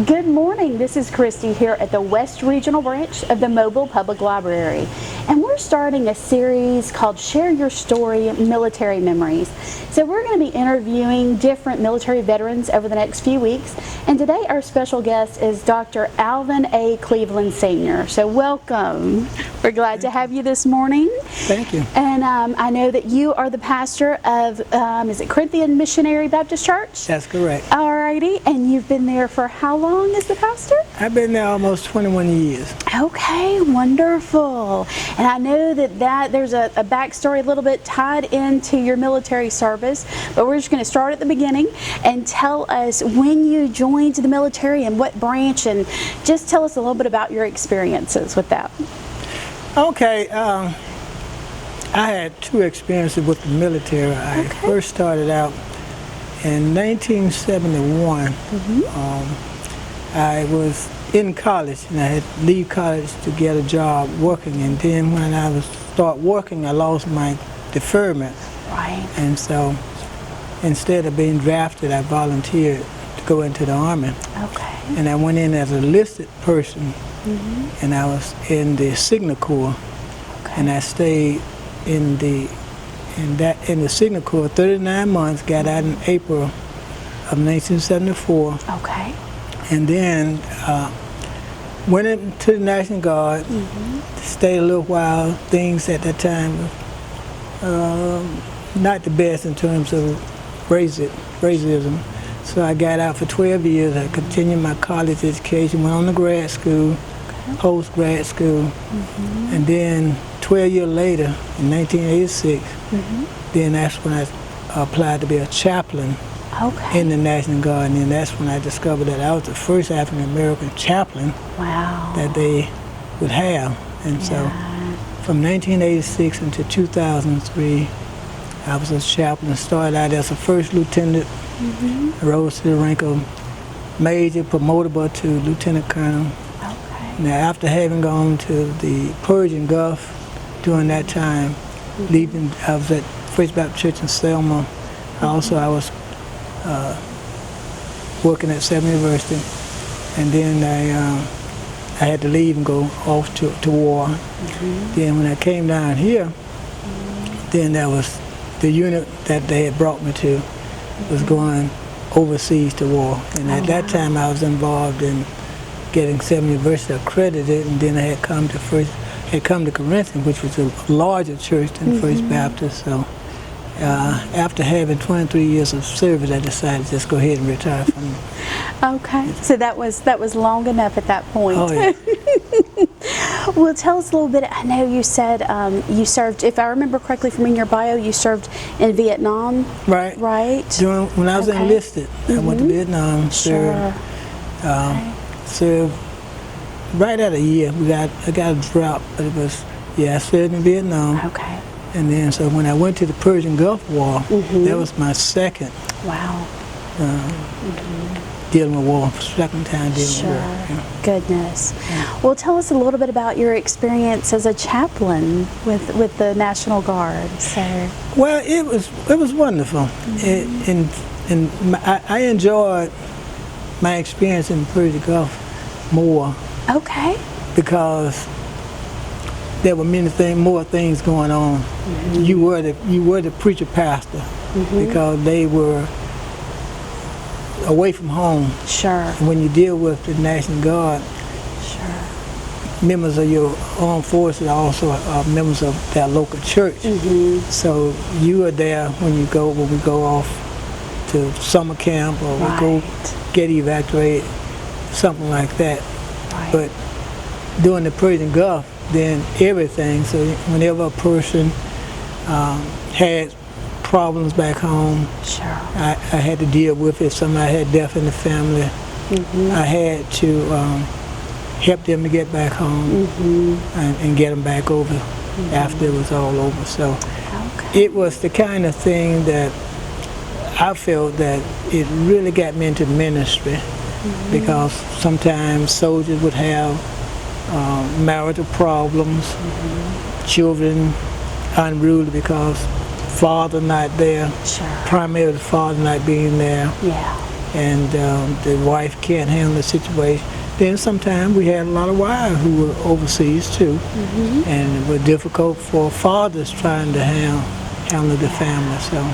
Good morning. This is Christy here at the West Regional Branch of the Mobile Public Library. And we're starting a series called Share Your Story, Military Memories. So we're going to be interviewing different military veterans over the next few weeks. And today our special guest is Dr. Alvin A. Cleveland Sr. So welcome. We're glad to have you this morning. Thank you. And I know that you are the pastor of, is it Corinthian Missionary Baptist Church? That's correct. Alrighty. And you've been there for how long as the pastor? I've been there almost 21 years. Okay, wonderful. And I know that there's a backstory a little bit tied into your military service, but we're just going to start at the beginning and tell us when you joined the military and what branch, and just tell us a little bit about your experiences with that. Okay, I had two experiences with the military. I first started out in 1971. I was in college and I had to leave college to get a job working, and then when I was start working I lost my deferment. Right. And so instead of being drafted I volunteered to go into the Army. Okay. And I went in as a enlisted person, and I was in the Signal Corps, and I stayed in the Signal Corps 39 months, got out in April of 1974. Okay. And then went into the National Guard, stayed a little while. Things at that time were not the best in terms of racism. So I got out for 12 years. I continued my college education, went on to grad school, post-grad school. And then 12 years later, in 1986, then that's when I applied to be a chaplain in the National Guard, and that's when I discovered that I was the first African American chaplain that they would have. And so from 1986 until 2003, I was a chaplain. Started out as a first lieutenant, rose to the rank of major, promotable to lieutenant colonel. Now after having gone to the Persian Gulf during that time, leaving, I was at First Baptist Church in Selma. Also I was working at Selma University, and then I had to leave and go off to war. Then when I came down here, then that was the unit that they had brought me to was going overseas to war, and at that time I was involved in getting Selma University accredited, and then I had come to Corinthian, which was a larger church than First Baptist. So after having 23 years of service, I decided to just go ahead and retire from it. Okay, so that was long enough at that point. Oh, yeah. Well, tell us a little bit. I know you said you served, if I remember correctly from in your bio, you served in Vietnam. Right. When I was enlisted, I went to Vietnam, served right at a year. I got a drop, but it was, I served in Vietnam. Okay. And then, so when I went to the Persian Gulf War, that was my second dealing with war, second time dealing with war. Yeah. Goodness. Well, tell us a little bit about your experience as a chaplain with the National Guard. So. Well, it was wonderful, and I enjoyed my experience in the Persian Gulf more. Okay. Because there were more things going on. You were the preacher pastor because they were away from home. Sure. And when you deal with the National Guard, members of your armed forces also are members of their local church. So you are there when we go off to summer camp, or we go get evacuated, something like that. But during the Persian Gulf, then everything, so whenever a person had problems back home, I had to deal with it. Somebody had death in the family, I had to help them to get back home and get them back over after it was all over. So it was the kind of thing that I felt that it really got me into ministry, because sometimes soldiers would have marital problems, children unruly because father not there, primarily the father not being there. and the wife can't handle the situation. Then sometimes we had a lot of wives who were overseas too, and it was difficult for fathers trying to handle the family. So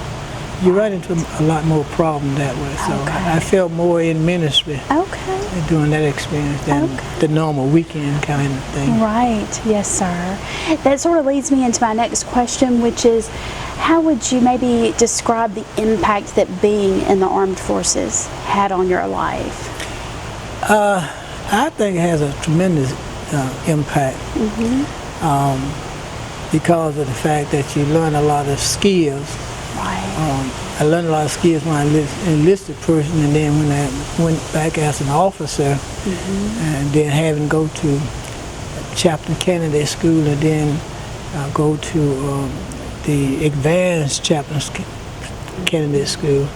you run into a lot more problem that way. So I felt more in ministry during that experience than the normal weekend kind of thing. Right, yes sir. That sort of leads me into my next question, which is, how would you maybe describe the impact that being in the armed forces had on your life? I think it has a tremendous impact because of the fact that you learn a lot of skills. Right. I learned a lot of skills when I enlisted person, and then when I went back as an officer, and then having to go to chaplain candidate school, and then go to the advanced chaplain candidate school,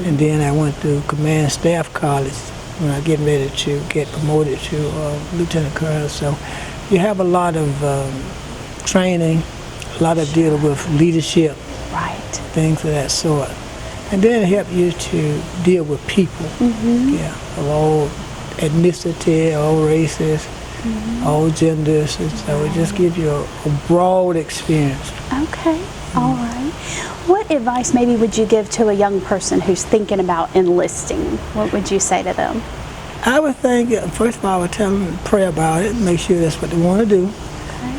and then I went to command staff college when I get ready to get promoted to lieutenant colonel. So you have a lot of training, a lot of dealing with leadership, things of that sort. And then it helps you to deal with people, of all ethnicity, all races, all genders, and so it just gives you a broad experience. Okay, all right. What advice maybe would you give to a young person who's thinking about enlisting? What would you say to them? I would think, first of all, I would tell them to pray about it, make sure that's what they want to do,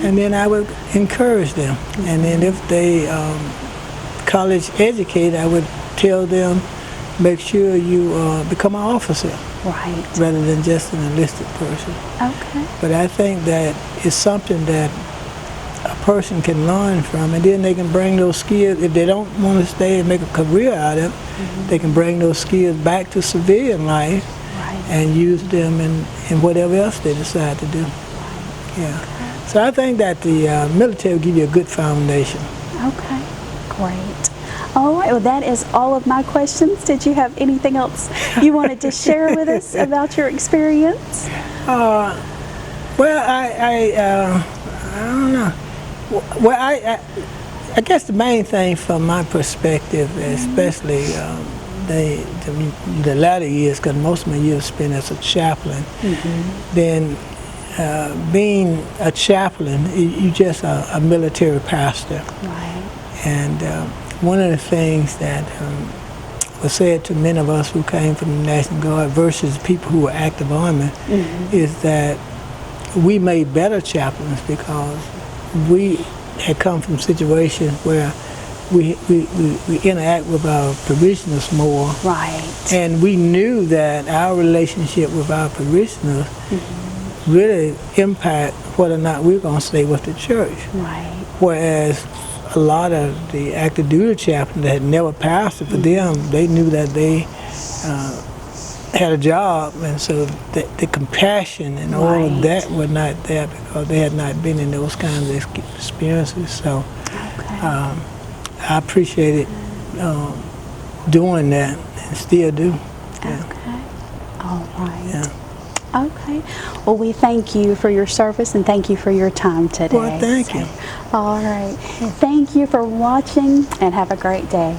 and then I would encourage them. And then if they college educated, I would tell them, make sure you become an officer, rather than just an enlisted person. Okay. But I think that it's something that a person can learn from, and then they can bring those skills. If they don't want to stay and make a career out of it, they can bring those skills back to civilian life and use them in whatever else they decide to do. Yeah. So I think that the military will give you a good foundation. Okay, great. All right, well that is all of my questions. Did you have anything else you wanted to share with us about your experience? Well, I don't know. Well, I guess the main thing from my perspective, especially the latter years, because most of my years spent as a chaplain, then being a chaplain, you're just a military pastor. And one of the things that was said to many of us who came from the National Guard versus people who were active army is that we made better chaplains because we had come from situations where we interact with our parishioners more. And we knew that our relationship with our parishioners really impact whether or not we're going to stay with the church. Whereas a lot of the active duty chaplains that had never pastored, for them, they knew that they had a job, and so the compassion and all of that were not there because they had not been in those kinds of experiences. So I appreciated doing that and still do. Okay. All right. Okay. Well, we thank you for your service and thank you for your time today. Well, thank you. All right. Thank you for watching and have a great day.